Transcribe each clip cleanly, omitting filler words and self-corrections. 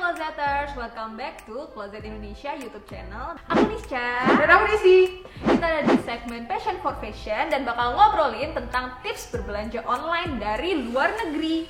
Closeters, welcome back to Closet Indonesia YouTube channel. Aku Nisca Dan aku Nisi. Kita ada di segmen Passion for Fashion dan bakal ngobrolin tentang tips berbelanja online dari luar negeri.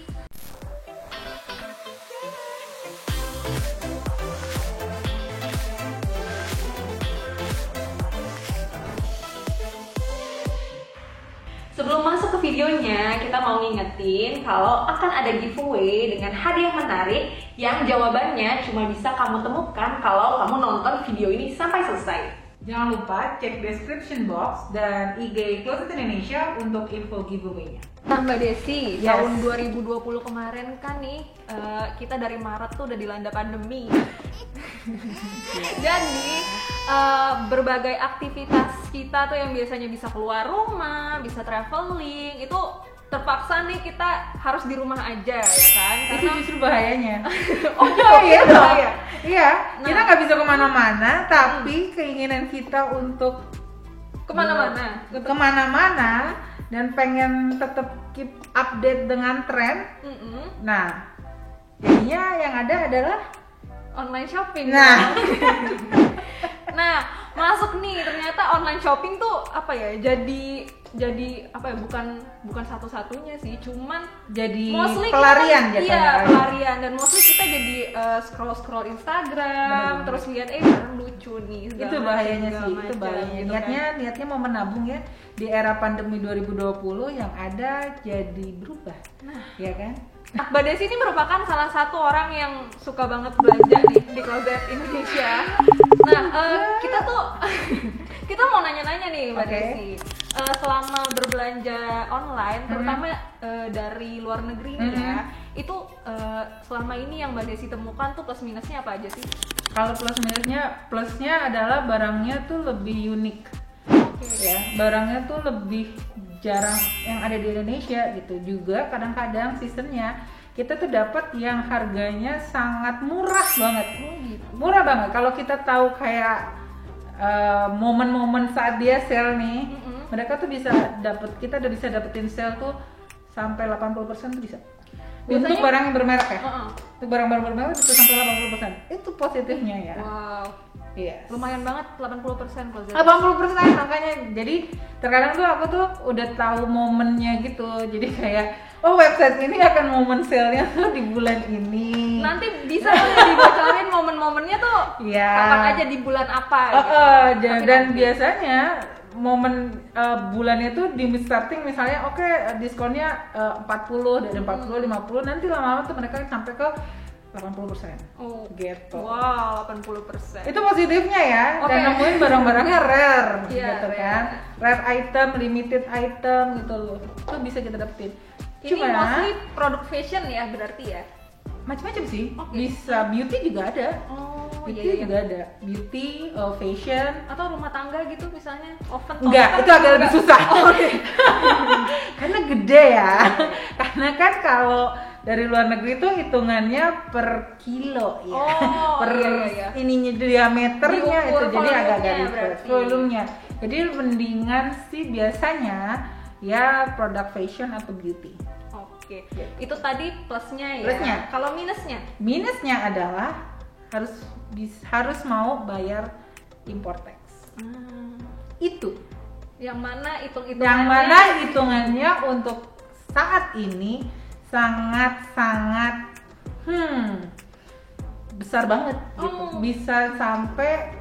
Sebelum masuk ke videonya, kita mau ngingetin kalau akan ada giveaway dengan hadiah menarik yang jawabannya cuma bisa kamu temukan kalau kamu nonton video ini sampai selesai. Jangan lupa cek description box dan IG Closet Indonesia untuk info giveaway-nya. Nah Mbak Desi, Yes. tahun 2020 kemarin kan nih, kita dari Maret tuh udah dilanda pandemi. Jadi berbagai aktivitas kita tuh yang biasanya bisa keluar rumah, bisa traveling, itu terpaksa nih kita harus di rumah aja ya kan? Itu justru bahayanya. Oh iya itu dong. bahaya. Iya, Nah. kita nggak bisa kemana-mana, tapi keinginan kita untuk Kemana-mana. kemana-mana dan pengen tetap keep update dengan tren. Mm-mm. Nah, jadinya yang ada adalah Online shopping. Nah. Nah, masuk nih ternyata online shopping tuh apa ya? Jadi apa ya? Bukan satu-satunya sih, cuman jadi mostly pelarian kita, jatuhnya. iya, pelarian dan mostly kita jadi scroll Instagram, Bener-bener. terus lihat barang lucu nih. segala Itu macam, bahayanya segala sih, itu macam, bahayanya. gitu Niatnya mau menabung ya di era pandemi 2020 yang ada jadi berubah. Nah. Ya kan? Nah, Mbak Desi ini merupakan salah satu orang yang suka banget belanja nih di Closet Indonesia. Nah, kita tuh kita mau nanya-nanya nih Mbak Oke. Desi. Selama berbelanja online, terutama dari luar negeri nih ya, itu selama ini yang Mbak Desi temukan tuh plus minusnya apa aja sih? Kalau plusnya adalah barangnya tuh lebih unik. Oke. Ya, barangnya tuh lebih jarang yang ada di Indonesia gitu. Juga kadang-kadang sistemnya kita tuh dapat yang harganya sangat murah banget. Oh, gitu. Murah banget. Kalau kita tahu kayak momen-momen saat dia sale nih, mereka tuh kita udah bisa dapetin sale tuh sampai 80% tuh bisa. Untuk Biasanya- barang yang bermerek ya. Heeh. Untuk barang-barang bermerek bisa sampai 80%. Itu positifnya ya. Wow. Iya. Lumayan banget 80% Closet. 80% makanya. Jadi terkadang tuh aku tuh udah tahu momennya gitu. Jadi kayak website ini akan momen sale-nya tuh di bulan ini. Nanti bisa nggak dibocorin momen-momennya tuh Iya. kapan aja di bulan apa gitu. Tapi Dan nanti. biasanya momen bulannya tuh di starting misalnya diskonnya 40 dari 40 50 nanti lama-lama tuh mereka sampai ke 80%. Oh, Gitu. wow, 80%. Itu positifnya ya. Oke. Dan nemuin barang-barangnya rare Iya, gitu rare. kan. Rare item, limited item gitu loh. Itu bisa kita dapetin. Ini Cuma mostly produk fashion ya berarti ya? macam-macam sih. Oke. Bisa beauty juga ada. Oh, Beauty juga ada. Beauty, fashion. Atau rumah tangga gitu misalnya, oven Enggak, toaster itu agak lebih juga. susah. Oh, oke. Karena gede ya. Karena kan kalau dari luar negeri tuh hitungannya per kilo ya. Oh, per iya. ininya diameternya Diukur itu jadi agak-agak volumenya ribet. berarti. Volumenya. Jadi mendingan sih biasanya ya produk fashion atau beauty. Oke. Itu tadi plusnya ya. Plusnya. Kalau minusnya? Minusnya adalah harus mau bayar import tax. Itu Yang mana yang mana hitungannya untuk saat ini sangat besar banget gitu. Oh. Bisa sampai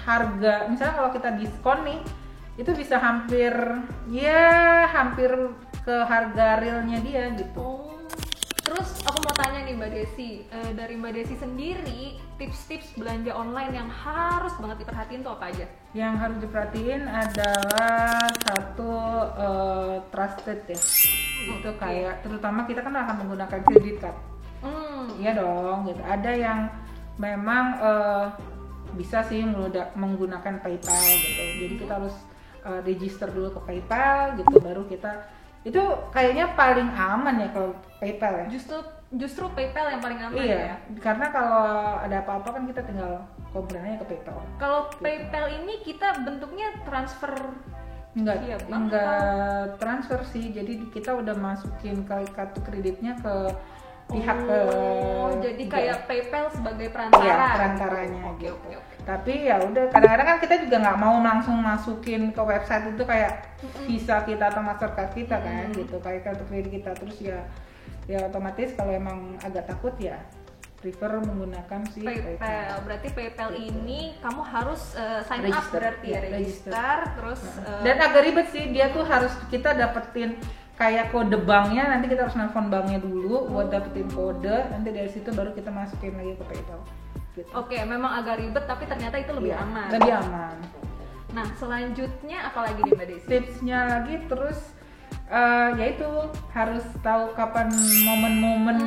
harga misalnya kalau kita diskon nih itu bisa hampir ke harga realnya dia gitu. Oh. Terus aku mau tanya nih Mbak Desi, dari Mbak Desi sendiri tips-tips belanja online yang harus banget diperhatiin tuh apa aja? Yang harus diperhatiin adalah satu trusted ya. Itu Oke. kayak terutama kita kan akan menggunakan credit card. Iya dong, gitu. Ada yang memang bisa sih menggunakan PayPal gitu. Jadi kita harus register dulu ke PayPal gitu, baru kita itu kayaknya paling aman ya kalau PayPal ya. Justru PayPal yang paling aman Iya, ya. karena kalau ada apa-apa kan kita tinggal komplainnya ke PayPal. Kalau PayPal ini kita bentuknya transfer Iya, Bang. Enggak transfer sih. Jadi kita udah masukin kartu kreditnya ke pihak jadi kayak PayPal sebagai perantara. Iya, perantaranya Oke, gitu. oke. Tapi ya udah, kadang-kadang kan kita juga nggak mau langsung masukin ke website itu kayak Visa kita atau Mastercard kita kan gitu, kayak kartu kredit kita. Terus ya otomatis kalau emang agak takut ya prefer menggunakan si PayPal. Berarti PayPal ini kamu harus sign up Register, berarti ya, ya, register terus dan agak ribet sih, dia tuh harus kita dapetin kayak kode banknya, nanti kita harus nelfon banknya dulu buat dapetin kode, nanti dari situ baru kita masukin lagi ke PayPal gitu. Oke, memang agak ribet tapi ternyata itu lebih Iya, aman. lebih aman. Nah, selanjutnya apa lagi nih Mbak Desi? Tipsnya lagi terus yaitu harus tahu kapan momen-momen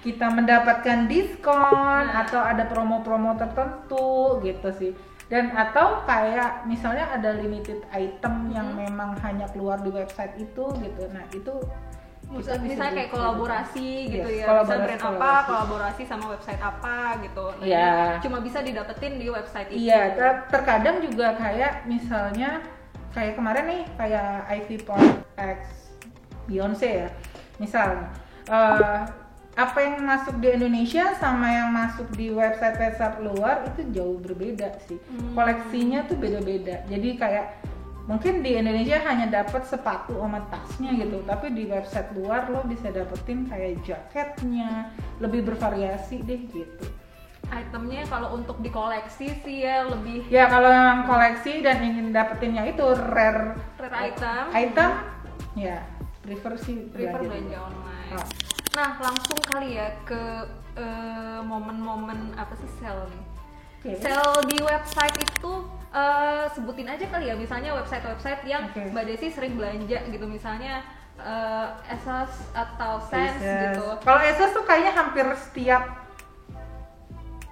kita mendapatkan diskon atau ada promo-promo tertentu gitu sih. Dan atau kayak misalnya ada limited item yang memang hanya keluar di website itu gitu. Nah, itu kita bisa misalnya kayak kolaborasi gitu Yes, ya, misalnya brand apa kolaborasi sama website apa gitu. Nah, Iya. cuma bisa didapetin di website itu. Iya, terkadang juga kayak misalnya kayak kemarin nih kayak Ivy Park X Beyonce ya, misalnya apa yang masuk di Indonesia sama yang masuk di website luar itu jauh berbeda sih. Koleksinya tuh beda-beda. Jadi kayak mungkin di Indonesia hanya dapat sepatu sama tasnya gitu, tapi di website luar lo bisa dapetin kayak jaketnya, lebih bervariasi deh gitu. Itemnya kalau untuk dikoleksi sih ya lebih Ya kalau yang koleksi dan ingin dapetinnya itu rare item ya prefer belanja online. Nah, langsung kali ya ke momen-momen apa sih sale nih? Okay. Sale di website itu sebutin aja kali ya, misalnya website-website yang Mbak Desi sering belanja gitu, misalnya ASOS atau Sense gitu. Kalau ASOS tuh kayaknya hampir setiap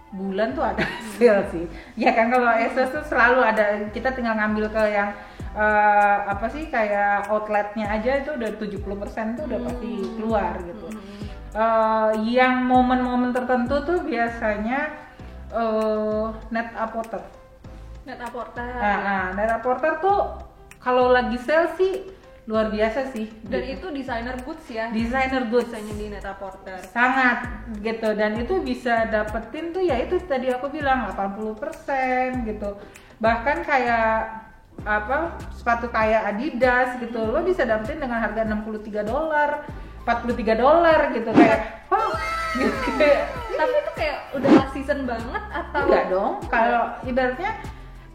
bulan tuh ada sale sih. Ya kan, kalau ASOS tuh selalu ada, kita tinggal ngambil ke yang apa sih kayak outletnya aja itu udah 70% tuh udah pasti keluar gitu. Yang momen-momen tertentu tuh biasanya Net-a-Porter. Net-a-Porter tuh kalau lagi sale sih luar biasa sih. Dan gitu. itu designer goods ya. Designer goods biasanya di Net-a-Porter. Sangat gitu, dan itu bisa dapetin tuh ya itu tadi aku bilang 80% gitu. Bahkan kayak apa sepatu kayak Adidas gitu lo bisa dapetin dengan harga $63, $43 gitu, kayak wah gitu. Tapi itu kayak udah last season banget atau enggak dong, kalau ibaratnya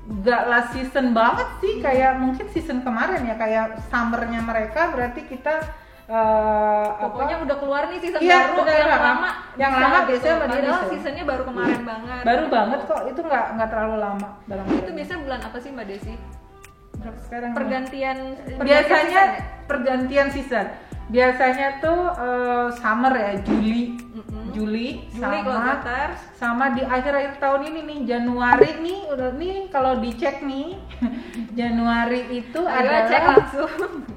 enggak last season banget sih, kayak mungkin season kemarin ya, kayak summernya mereka, berarti kita pokoknya udah keluar nih season iya, baru. Yang lama biasanya padahal seasonnya baru kemarin banget. Baru banget kok, itu nggak terlalu lama barang. Itu biasanya bulan apa sih Mbak Desi? Sekarang pergantian biasanya season, ya? Pergantian season. Biasanya tuh summer ya, Juli sama di akhir-akhir tahun ini nih, Januari nih udah nih kalau dicek nih Januari itu adalah cek langsung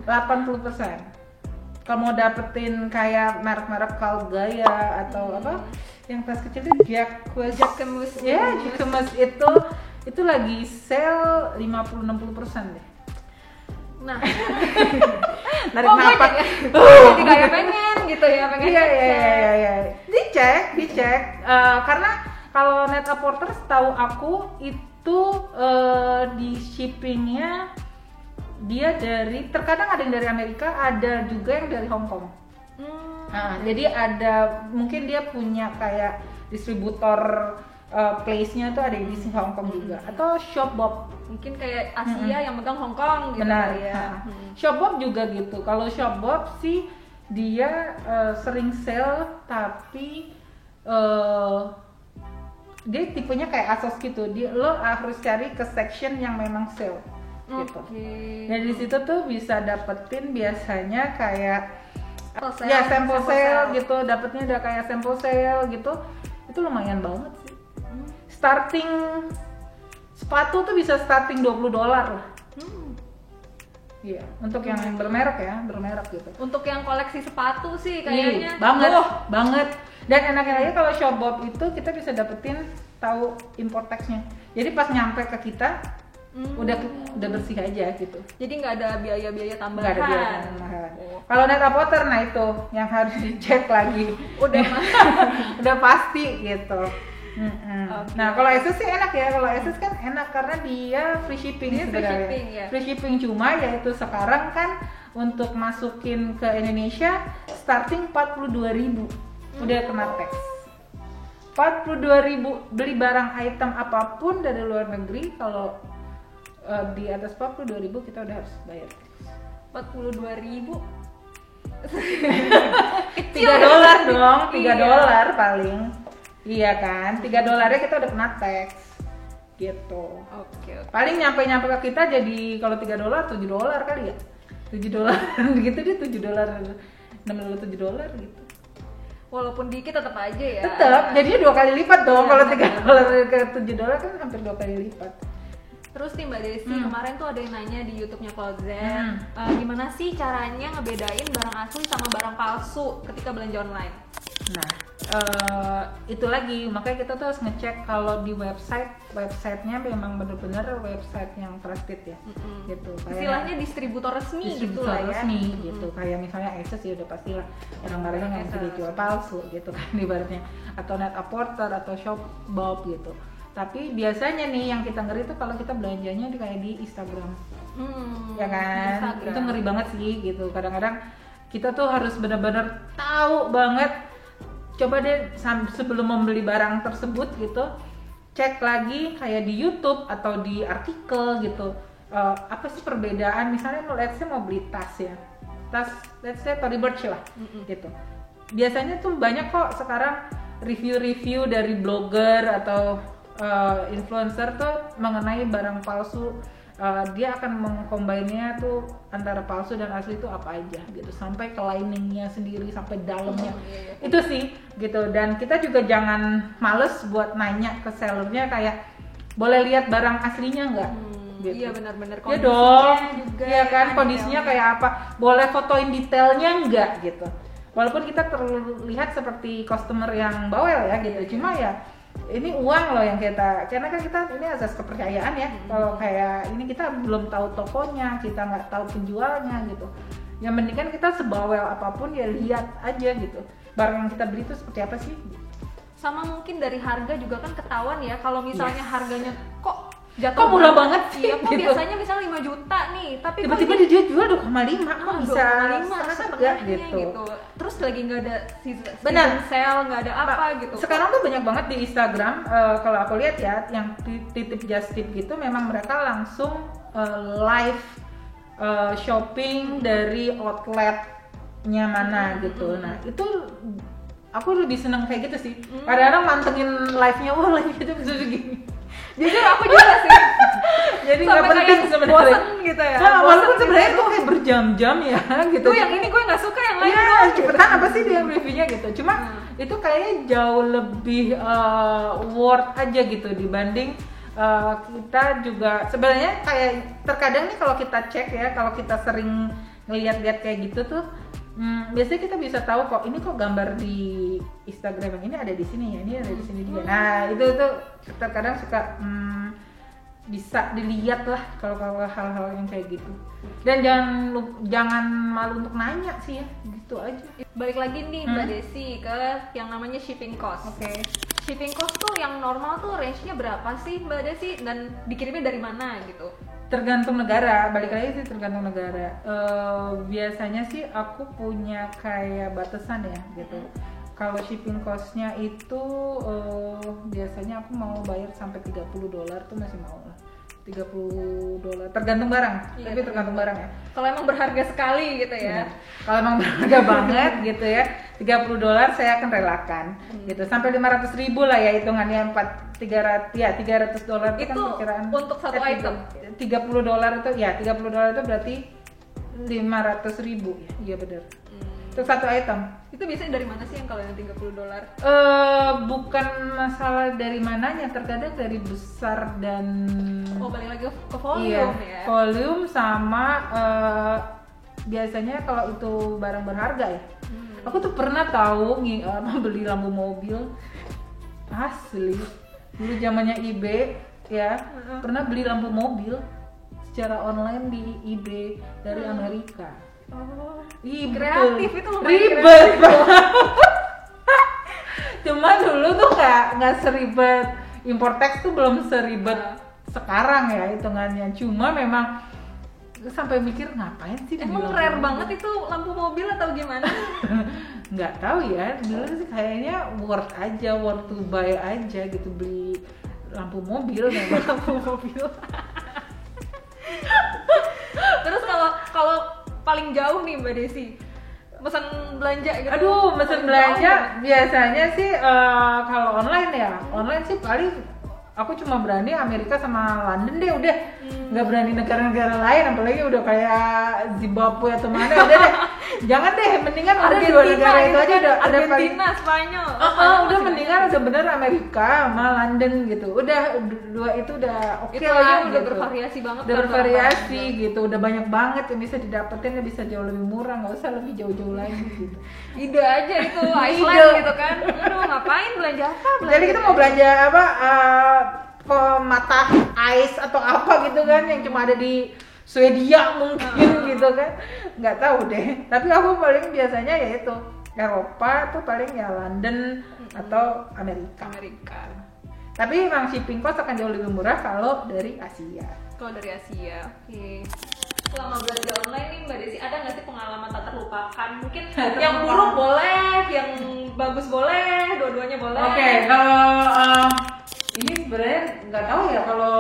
80%. Kalau mau dapetin kayak merek-merek Carl Gaya atau apa yang tas kecil itu Jacquemus ya, Jacquemus itu lagi sale 50-60% deh. Nah, narik napas jadi kayak pengen gitu ya, pengen iya. Dicek karena kalau Net-a-Porter setahu aku itu di shippingnya dia dari, terkadang ada yang dari Amerika, ada juga yang dari Hong Kong. Jadi ada, mungkin dia punya kayak distributor place-nya tuh ada di Hong Kong juga, atau Shopbop mungkin kayak Asia yang megang Hong Kong gitu. Benar ya. Shopbop juga gitu. Kalau Shopbop sih dia sering sale, tapi dia tipenya kayak ASOS gitu. Lo harus cari ke section yang memang sale gitu. Dan di situ tuh bisa dapetin biasanya kayak sample sale gitu. Dapetnya udah kayak sample sale gitu. Itu lumayan banget sih. Starting sepatu tuh bisa starting $20 lah. Iya, untuk yang bermerek gitu. Untuk yang koleksi sepatu sih kayaknya banget. Dan enaknya lagi kalau Shopbop itu kita bisa dapetin tahu import tax-nya. Jadi pas nyampe ke kita udah bersih aja gitu. Jadi nggak ada biaya-biaya tambahan. Nggak ada biaya tambahan. Kalau net apoter, nah itu yang harus dicek lagi. Udah udah pasti gitu. Okay. Nah kalau Asus sih enak ya, kalau Asus kan enak karena dia free shipping Dia free sebenarnya. shipping, ya. Free shipping cuma yaitu sekarang kan untuk masukin ke Indonesia starting 42.000 udah kena tax. 42.000 beli barang item apapun dari luar negeri, kalau di atas 42.000 kita udah harus bayar. 42.000 $3 dong, $3 paling. Iya kan, $3 kita udah kena tax gitu. Oke. Paling nyampe ke kita jadi kalau $3 $7 kali ya. $7 gitu dia $7, $6 $7 gitu. Walaupun dikit tetap aja ya. Tetap, jadinya 2 kali lipat dong. Iya, Kalau benar. $3 ke $7 kan hampir 2 kali lipat. Terus nih Mbak Desi, kemarin tuh ada yang nanya di YouTube-nya Closet, Hmm. gimana sih caranya ngebedain barang asli sama barang palsu ketika belanja online? Nah, itu lagi, makanya kita tuh harus ngecek kalau di websitenya memang benar-benar website yang trusted ya, gitu. Kayak Istilahnya distributor resmi gitu lah ya. resmi gitu. Kayak misalnya Asus ya udah pastilah barang-barangnya nggak bisa dijual palsu gitu kan ibaratnya, atau Net-a-Porter atau Shopbop gitu. Tapi biasanya nih yang kita ngeri tuh kalau kita belanjanya kayak di Instagram, ya kan? Instagram. Itu ngeri banget sih gitu. Kadang-kadang kita tuh harus benar-benar tahu banget. Coba deh sebelum membeli barang tersebut gitu, cek lagi kayak di YouTube atau di artikel gitu. Apa sih perbedaan? Misalnya let's say mau beli tas ya, tas let's say Tory Burch lah, gitu. Biasanya tuh banyak kok sekarang review-review dari blogger atau influencer tuh mengenai barang palsu. Dia akan mengcombine-nya tuh antara palsu dan asli itu apa aja gitu, sampai ke liningnya sendiri, sampai dalamnya. Itu sih gitu. Dan kita juga jangan males buat nanya ke sellernya kayak boleh lihat barang aslinya nggak? Gitu. Iya benar-benar. Ya dong, juga ya kan ya, kondisinya kayak apa? Boleh fotoin detailnya nggak gitu? Walaupun kita terlihat seperti customer yang bawel ya gitu, cuma ya ini uang loh yang kita, karena kan kita ini asas kepercayaan ya. Kalau kayak ini kita belum tahu tokonya, kita nggak tahu penjualnya gitu. Yang penting kan kita sebawel apapun ya lihat aja gitu. Barang yang kita beli itu seperti apa sih? Sama mungkin dari harga juga kan ketahuan ya. Kalau misalnya harganya kok jatuh Kok murah banget sih? Iya, kok Gitu. biasanya misalnya 5 juta nih, tapi Tiba-tiba kok dia jual 2,5, kok bisa 2,5 setengah gitu. gitu. Terus lagi nggak ada season Benar. sale, nggak ada apa gitu. Sekarang tuh banyak banget di Instagram, kalau aku lihat ya, yang titip just tip gitu, memang mereka langsung live shopping dari outletnya mana gitu. Nah itu aku lebih seneng kayak gitu sih. Kadang-kadang mantengin live-nya, wah live itu bisa begini. Jujur aku juga sih. Jadi nggak Sampai penting kayak sebenarnya. bosen gitu ya. Nah, Bosen walaupun gitu. sebenarnya itu kayak berjam-jam ya gitu. Tuh yang ini gue nggak suka, yang lain Iya, dong. cepetan apa sih dia reviewnya gitu. Cuma itu kayaknya jauh lebih worth aja gitu dibanding kita juga sebenarnya kayak terkadang nih kalau kita cek ya, kalau kita sering ngeliat-liat kayak gitu tuh, biasanya kita bisa tahu kok ini kok gambar di Instagram yang ini ada di sini ya, ini ada di sini juga. Nah itu tuh terkadang suka bisa dilihat lah kalau hal-hal yang kayak gitu. Dan jangan malu untuk nanya sih ya, gitu aja. Balik lagi nih Mbak Desi ke yang namanya shipping cost. Oke. Shipping cost tuh yang normal tuh range-nya berapa sih Mbak Desi, dan dikirimnya dari mana gitu? Tergantung negara, balik lagi sih tergantung negara. Biasanya sih aku punya kayak batasan ya gitu. Kalau shipping cost-nya itu biasanya aku mau bayar sampai $30 tuh masih mau lah. $30 tergantung barang, Iya, tapi tergantung barang ya. Kalau emang berharga sekali gitu ya. Kalau emang berharga banget gitu ya, $30 saya akan relakan gitu. Sampai 500.000 lah ya hitungannya, $300 itu kan perkiraan untuk satu item. $30 itu ya, $30 itu berarti 500.000 ya. Iya benar. Itu satu item. Itu biasanya dari mana sih yang kalau yang $30? Bukan masalah dari mananya, terkadang dari besar dan Balik lagi ke volume iya, ya. volume sama biasanya kalau itu barang berharga ya. Aku tuh pernah tahu beli lampu mobil asli dulu zamannya eBay, ya pernah beli lampu mobil secara online di eBay dari Amerika. Oh, Ih, kreatif betul. itu lumayan Ribet kreatif. banget. Cuma dulu tuh nggak seribet import tax tuh, belum seribet sekarang ya hitungannya. Cuma memang sampai mikir ngapain sih? Emang beli rare lampu banget itu lampu mobil atau gimana? nggak tahu ya, dulu sih kayaknya worth to buy aja gitu, beli lampu mobil memang. Lampu mobil. Terus kalau paling jauh nih Mbak Desi, pesan belanja gitu. Aduh, mesen Paling belanja jauh biasanya sih kalau online ya, online sih paling aku cuma berani Amerika sama London deh udah, nggak berani negara-negara lain, apalagi udah kayak Zimbabwe atau mana, udah deh, jangan deh, mendingan udah dua negara itu aja udah Argentina, Spanyol. udah mendingan udah bener Amerika sama London gitu, udah dua itu udah oke Itu lah aja udah gitu. bervariasi banget. Udah kan, bervariasi barang-barang. gitu, udah banyak banget yang bisa didapetin, yang bisa jauh lebih murah, nggak usah lebih jauh-jauh lagi gitu. Ide aja itu Iceland Ide. gitu kan. Aduh, ngapain belanja apa? Jadi kita mau belanja apa? Pematah ice atau apa gitu kan, yang cuma ada di Swedia mungkin gitu kan, nggak tahu deh. Tapi aku paling biasanya ya itu Eropa tuh paling ya London atau Amerika. Tapi memang shipping cost akan jauh lebih murah kalau dari Asia. Kalau dari Asia, oke. Selama belanja online nih Mbak Desi, ada nggak sih pengalaman tak terlupakan? Mungkin yang buruk boleh, yang bagus boleh, dua-duanya boleh. Oke, kalau ini sebenarnya nggak tahu ya kalau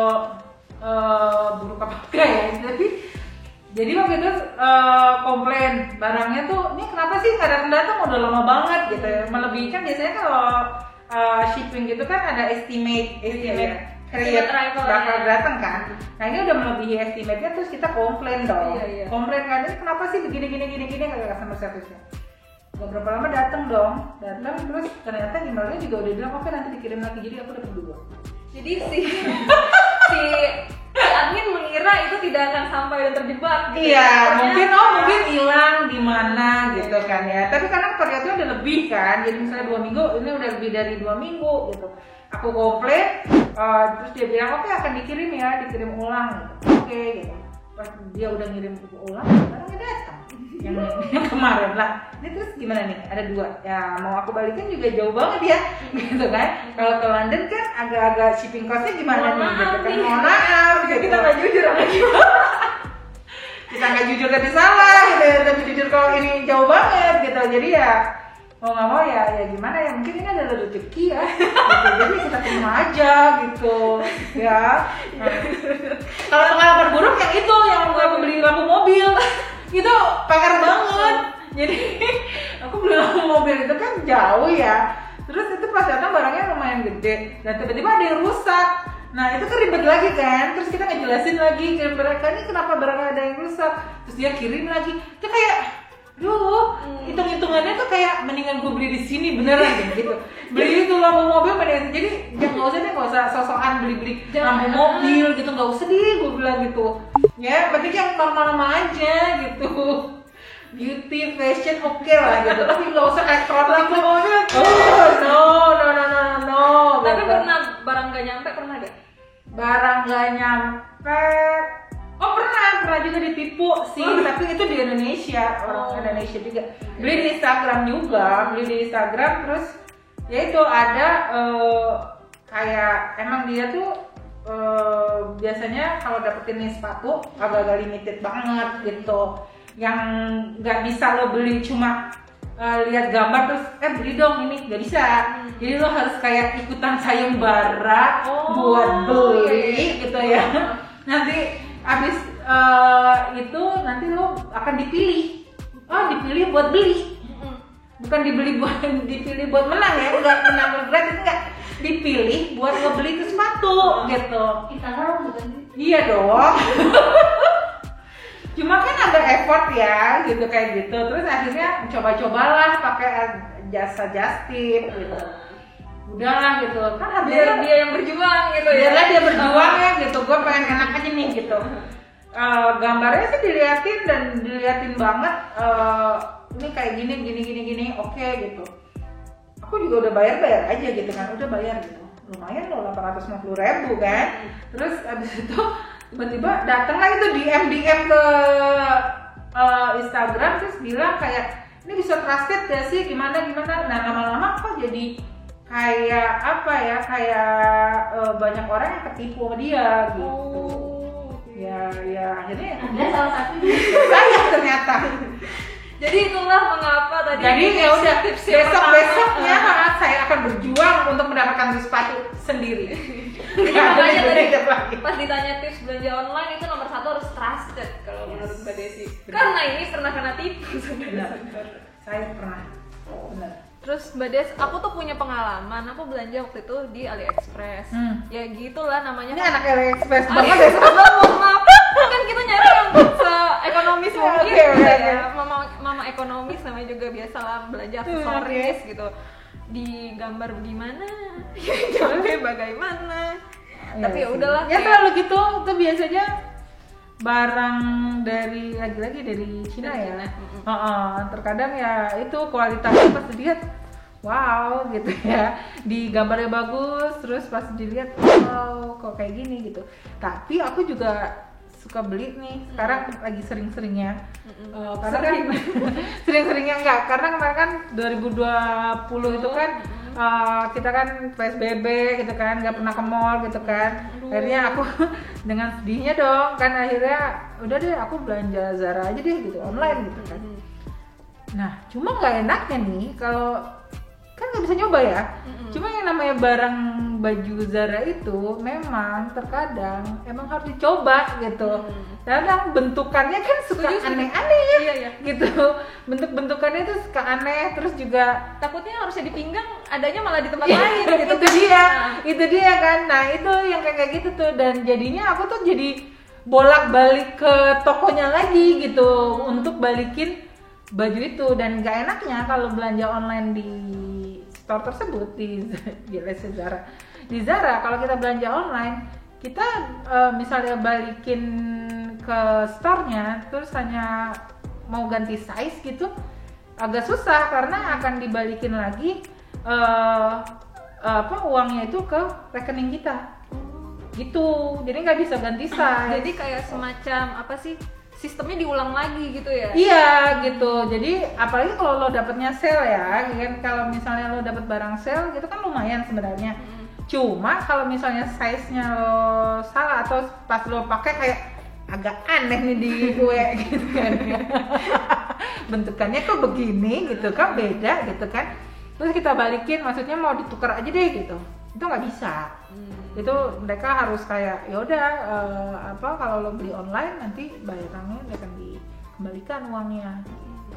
buruk apa enggak ya. Jadi waktu itu komplain barangnya tuh, ini kenapa sih nggak datang udah lama banget gitu ya. Melebihi kan biasanya kalau shipping gitu kan ada estimate period bakal datang kan. Nah ini udah melebihi estimate-nya, terus kita komplain dong. Komplain kan, ini kenapa sih begini nggak customer service-nya. Gak berapa lama datang terus ternyata emailnya juga udah bilang oke nanti dikirim lagi, jadi aku dapat 2. Jadi si admin mengira itu tidak akan sampai dan terjebak gitu. Iya, Ternyata- mungkin hilang di mana gitu kan ya. Tapi karena periodnya udah lebih kan, jadi misalnya 2 minggu, ini udah lebih dari 2 minggu gitu. Aku komplain, terus dia bilang oke akan dikirim dikirim ulang gitu. Oke gitu. Pas dia udah ngirim ulang, barangnya datang. Yang kemarin lah. Ini terus gimana nih? Ada 2. Ya mau aku balikin juga jauh banget ya, gitu kan. Kalau ke London kan agak-agak shipping cost-nya gimana nih? Gitu kan. Mohon maaf, gitu. Kita nggak jujur lagi. Kita nggak jujur tapi salah gitu ya, tapi jujur kalau ini jauh banget gitu. Jadi ya mau nggak mau ya gimana ya, mungkin ini adalah rezeki ya gitu. Jadi kita terima aja gitu ya. Kalau pengalaman buruk yang itu yang aku beli lampu mobil itu pakar banget. Jadi aku beli lampu mobil itu kan jauh ya, terus itu pas datang barangnya lumayan gede dan tiba-tiba ada yang rusak. Nah itu kan ribet lagi kan, terus kita ngejelasin lagi ke mereka ini kenapa barangnya ada yang rusak, terus dia kirim lagi. Itu kayak hitung-hitungannya tuh kayak mendingan gue beli di sini beneran deh gitu. Beli itu lampu mobil mendingan, jadi nggak usah sosokan beli lampu mobil gitu, nggak usah deh gue bilang gitu. Ya, penting yang normal-normal aja gitu. Beauty, fashion oke lah gitu, tapi nggak usah elektronik Lampu mobil. no. Tapi gitu. pernah barang gak nyampe, pernah gak? Barang nggak nyampe. Oh pernah juga ditipu sih, tapi itu di Indonesia, orang Indonesia juga. Beli di Instagram terus ya itu ada kayak emang dia tuh biasanya kalau dapetin nih sepatu agak-agak limited banget gitu, yang nggak bisa lo beli cuma lihat gambar terus beli dong ini, nggak bisa. Jadi lo harus kayak ikutan sayembara buat beli gitu ya. Nanti abis itu nanti lo akan dipilih buat beli, bukan dipilih buat menang ya, enggak menang gratis, enggak, dipilih buat ngebeli itu sepatu gitu. Kita kan bukan sih? Iya dong. Cuma kan agak effort ya gitu kayak gitu. Terus akhirnya coba-cobalah pakai jasa Justip gitu. Udahlah gitu kan, Biar dia yang berjuang gitu ya. biarlah dia berjuang ya gitu. Gue pengen enak aja nih gitu. Gambarnya sih diliatin banget. Ini kayak gini oke gitu. Aku juga udah bayar aja gitu kan, udah bayar gitu. lumayan loh 850.000 kan. Terus abis itu tiba-tiba datang lagi tuh DM ke Instagram terus bilang kayak ini bisa trusted gak sih gimana. Nah lama-lama kok jadi kayak apa ya, kayak banyak orang yang ketipu sama dia gitu. Ya akhirnya Anda salah satu saya ternyata. Jadi itulah mengapa tadi. Jadi ya udah besoknya pertama. saya akan berjuang untuk mendapatkan sepatu sendiri. Jadi Nggak ada makanya tadi yang lagi. pas ditanya tips belanja online itu nomor 1 harus trusted kalau menurut Mbak Desi. Karena ini pernah kena tipu Benar. Saya pernah. Benar. Terus Mbak Des, aku tuh punya pengalaman, aku belanja waktu itu di AliExpress. Ya gitulah namanya. Ini anak AliExpress banget ya. AliExpress, mohon maaf. Kan kita nyari yang se-ekonomis mungkin Oke. ya. Mama ekonomis namanya juga biasalah belanja aksesoris gitu. Digambar gimana? Jamnya bagaimana? Tapi ya udahlah. Ya kayak- selalu gitu, itu biasanya barang dari lagi-lagi dari Cina Dari ya. Cina, Terkadang ya itu kualitasnya pas dilihat wow gitu ya, di gambarnya bagus, terus pas dilihat wow kok kayak gini gitu. Tapi aku juga suka beli nih sekarang lagi sering-seringnya. Karena kan sering-seringnya enggak, karena kemarin kan 2020 itu kan kita kan PSBB gitu kan, nggak pernah ke mall gitu kan. Akhirnya aku dengan sedihnya dong kan, akhirnya udah deh aku belanja Zara aja deh gitu, online gitu kan. Nah cuma nggak enaknya nih kalau kan nggak bisa nyoba ya. Cuma yang namanya barang baju Zara itu memang terkadang emang harus dicoba gitu. Kadang bentukannya kan suka Setuju. aneh-aneh ya. Iya. Gitu. Bentuk-bentukannya itu suka aneh, terus juga Takutnya harusnya di pinggang, adanya malah di tempat lain gitu. itu dia kan. Nah itu yang kayak gitu tuh, dan jadinya aku tuh jadi bolak-balik ke tokonya lagi gitu untuk balikin baju itu. Dan gak enaknya kalau belanja online di store tersebut di Zara. Di Zara kalau kita belanja online, kita misalnya balikin ke store-nya terus hanya mau ganti size gitu, agak susah karena akan dibalikin lagi uangnya itu ke rekening kita gitu. Jadi nggak bisa ganti size. Jadi kayak semacam apa sih, sistemnya diulang lagi gitu ya? Iya gitu. Jadi apalagi kalau lo dapetnya sale ya, kan kalau misalnya lo dapet barang sale gitu kan lumayan sebenarnya. Cuma kalau misalnya size-nya lo salah atau pas lo pakai kayak agak aneh nih di gue gitu kan. Bentukannya kok begini gitu kan, beda gitu kan. Terus kita balikin, maksudnya mau ditukar aja deh gitu. Itu nggak bisa. Itu mereka harus kayak ya udah kalau lo beli online nanti bayarannya akan dikembalikan uangnya.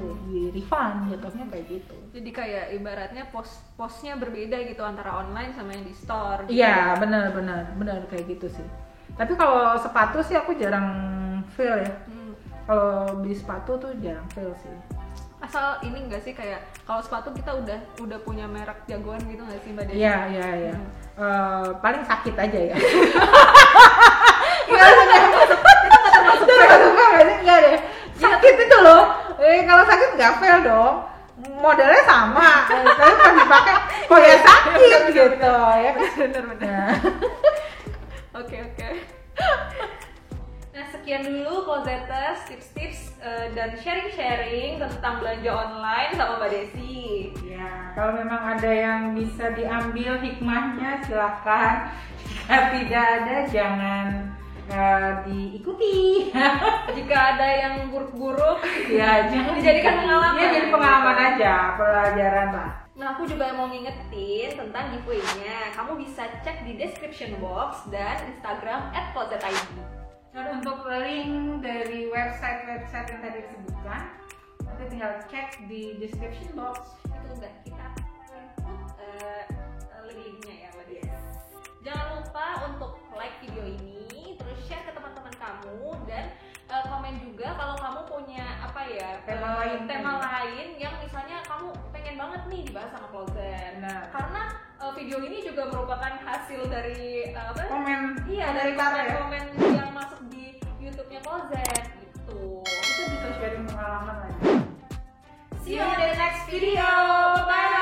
Di refund jatuhnya kayak gitu. Jadi kayak ibaratnya posnya berbeda gitu antara online sama yang di store. Gitu. Iya, benar kayak gitu sih. Tapi kalau sepatu sih aku jarang fail ya. Kalau beli sepatu tuh jarang fail sih. Asal ini enggak sih, kayak kalau sepatu kita udah punya merek jagoan gitu nggak sih Mbak Desi? Iya. Paling sakit aja ya. Enggak deh. Sakit itu loh. Kalau sakit nggak fail dong. Modelnya sama, tapi pas dipakai kok ya sakit gitu ya. Bener. Oke. Nah sekian dulu Closeters, tips-tips dan sharing-sharing tentang belanja online sama Mbak Desi. Ya, kalau memang ada yang bisa diambil hikmahnya silahkan. Jika tidak ada jangan diikuti. Jika ada yang buruk-buruk, Ya jangan dijadikan pengalaman. Ya jadi pengalaman aja, pelajaran lah. Nah, aku juga mau ngingetin tentang giveaway-nya. Kamu bisa cek di description box dan Instagram @closet_id. Dan untuk link dari website-website yang tadi disebutkan, nanti tinggal cek di description box. Itu udah kita input linknya ya, Mbak Des. Jangan lupa untuk like video ini, terus share ke teman-teman kamu, dan komen juga kalau kamu punya tema lain yang misalnya kamu pengen banget nih dibahas sama Closet. Nah. Karena video ini juga merupakan hasil dari Komen. Iya, dari komentar ya. komen yang masuk di YouTube-nya Closet gitu. Kita bisa sharing pengalaman lagi. See you in the next video. Bye.